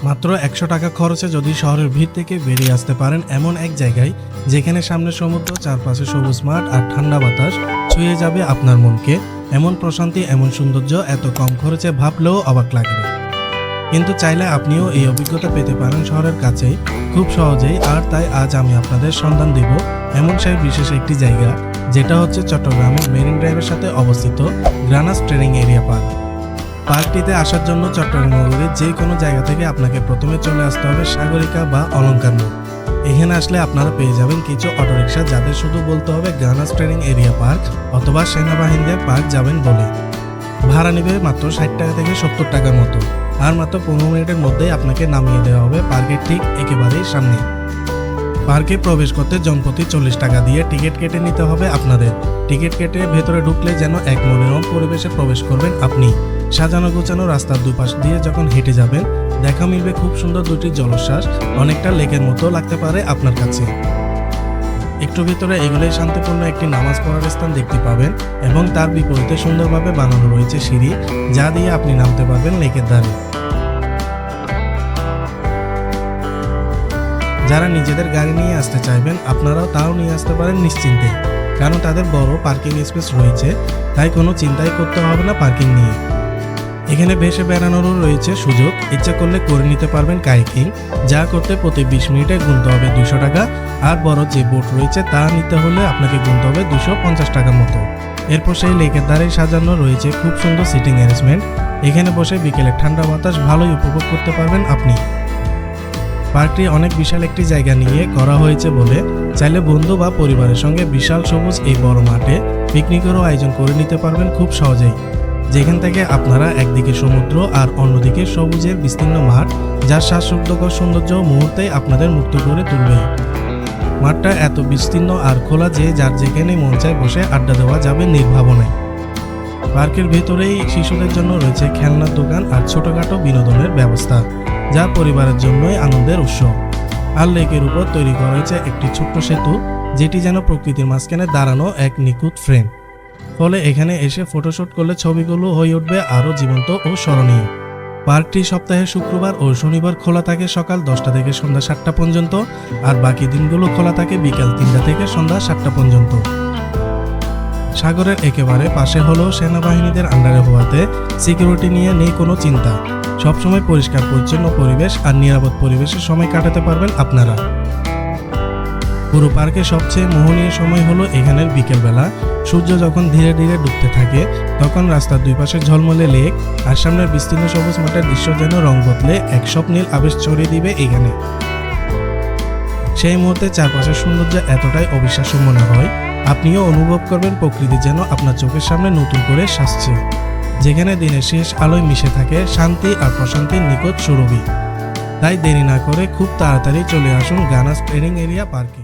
মাত্র ১০০ টাকা খরচে যদি শহরের ভিড় থেকে বেরিয়ে আসতে পারেন এমন এক জায়গায় যেখানে সামনে সমুদ্র, চারপাশে সবুজ মাঠ আর ঠান্ডা বাতাস ছুঁয়ে যাবে আপনার মনকে, এমন প্রশান্তি, এমন সৌন্দর্য এত কম খরচে ভাবলেও অবাক লাগবে। কিন্তু চাইলে আপনিও এই অভিজ্ঞতা পেতে পারেন শহরের কাছেই, খুব সহজেই। আর তাই আজ আমি আপনাদের সন্ধান দিব এমন সেই বিশেষ একটি জায়গা, যেটা হচ্ছে চট্টগ্রামের মেরিন ড্রাইভের সাথে অবস্থিত গ্রানাস ট্রেনিং এরিয়া পার্ক। পার্কটিতে আসার জন্য চট্টগ্রাম নগরীর যে কোনো জায়গা থেকে আপনাকে প্রথমে চলে আসতে হবে সাগরিকা বা অলঙ্কার মোড়। এখানে আসলে আপনারা পেয়ে যাবেন কিছু অটোরিকশা, যাদের শুধু বলতে হবে গ্রানাস ট্রেনিং এরিয়া পার্ক অথবা সেনাবাহিনীদের পার্ক যাবেন বলে। ভাড়া নেবে মাত্র ৬০ টাকা থেকে ৭০ টাকার মতো, আর মাত্র ১৫ মিনিটের মধ্যেই আপনাকে নামিয়ে দেওয়া হবে পার্কের ঠিক একেবারেই সামনে। পার্কে প্রবেশ করতে জনপ্রতি ৪০ টাকা দিয়ে টিকিট কেটে নিতে হবে আপনাদের। টিকিট কেটে ভেতরে ঢুকলে যেন এক মনোরম পরিবেশে প্রবেশ করবেন আপনি। সাজানো গোছানো রাস্তার দুপাশ দিয়ে যখন হেঁটে যাবেন, দেখা মিলবে খুব সুন্দর দুটি জলোচ্ছ্বাস, অনেকটা লেকের মতো লাগতে পারে আপনার কাছে। একটু ভিতরে এগুলোই শান্তিপূর্ণ একটি নামাজ পড়ার স্থান দেখতে পাবেন, এবং তার বিপরীতে সুন্দরভাবে বানানো রয়েছে সিঁড়ি, যা দিয়ে আপনি নামতে পারবেন লেকের ধারে। যারা নিজেদের গাড়ি নিয়ে আসতে চাইবেন, আপনারাও তাও নিয়ে আসতে পারেন নিশ্চিন্তে, কারণ তাদের বড় পার্কিং স্পেস রয়েছে, তাই কোনো চিন্তাই করতে হবে না পার্কিং নিয়ে। এখানে ভেসে বেড়ানোরও রয়েছে সুযোগ, ইচ্ছা করলে করে নিতে পারবেন কায়াকিং, যা করতে প্রতি ২০ মিনিটে গুনতে হবে ২০০ টাকা, আর বড় যে বোট রয়েছে তা নিতে হলে আপনাকে গুনতে হবে ২৫০ টাকার মতো। এরপর সেই লেকের ধারে সাজানো রয়েছে খুব সুন্দর সিটিং অ্যারেঞ্জমেন্ট, এখানে বসে বিকেলে ঠান্ডা বাতাস ভালোই উপভোগ করতে পারবেন আপনি। পার্কটি অনেক বিশাল একটি জায়গা নিয়ে করা হয়েছে বলে চাইলে বন্ধু বা পরিবারের সঙ্গে বিশাল সবুজ এই বড় মাঠে পিকনিকেরও আয়োজন করে নিতে পারবেন খুব সহজেই, যেখান থেকে আপনারা একদিকে সমুদ্র আর অন্যদিকে সবুজের বিস্তীর্ণ মাঠ, যার শ্বাসরুদ্ধকর সৌন্দর্য মুহূর্তেই আপনাদের মুক্ত করে তুলবে। মাঠটা এত বিস্তীর্ণ আর খোলা যে যার যেখানে মন চায় বসে আড্ডা দেওয়া যাবে নির্ভাবনায়। পার্কের ভেতরেই শিশুদের জন্য রয়েছে খেলনার দোকান আর ছোটখাটো বিনোদনের ব্যবস্থা, যা পরিবারের জন্যই আনন্দের উৎস। আর লেকের উপর তৈরি করা হয়েছে একটি ছোট্ট সেতু, যেটি যেন প্রকৃতির মাঝখানে দাঁড়ানো এক নিখুঁত ফ্রেম। ফলে এখানে এসে ফটোশুট করলে ছবিগুলো হয়ে উঠবে আরও জীবন্ত ও স্মরণীয়। পার্কটি সপ্তাহে শুক্রবার ও শনিবার খোলা থাকে সকাল ১০টা থেকে সন্ধ্যা ৭টা পর্যন্ত, আর বাকি দিনগুলো খোলা থাকে বিকাল ৩টা থেকে সন্ধ্যা ৭টা পর্যন্ত। সাগরের একেবারে পাশে হলেও সেনাবাহিনীদের আন্ডারে হওয়াতে সিকিউরিটি নিয়ে নেই কোনো চিন্তা। সবসময় পরিষ্কার পরিচ্ছন্ন পরিবেশ আর নিরাপদ পরিবেশে সময় কাটাতে পারবেন আপনারা। পুরো পার্কে সবচেয়ে মোহনীয় সময় হলো এখানের বিকেলবেলা। সূর্য যখন ধীরে ধীরে ডুবতে থাকে, তখন রাস্তার দুই পাশে ঝলমলে লেক আর সামনের বিস্তীর্ণ সবুজ মাঠের দৃশ্য যেন রং বদলে এক স্বপ্নীল আবেশ ছড়িয়ে দিবে এখানে। সেই মুহূর্তে চারপাশের সৌন্দর্য এতটাই অবিশ্বাস্য মনে হয়, আপনিও অনুভব করবেন প্রকৃতি যেন আপনার চোখের সামনে নতুন করে সাজছে, যেখানে দিনের শেষ আলোয় মিশে থাকে শান্তি আর প্রশান্তির নিকট সুরভি। তাই দেরি না করে খুব তাড়াতাড়ি চলে আসুন গ্রানাস ট্রেনিং এরিয়া পার্কে।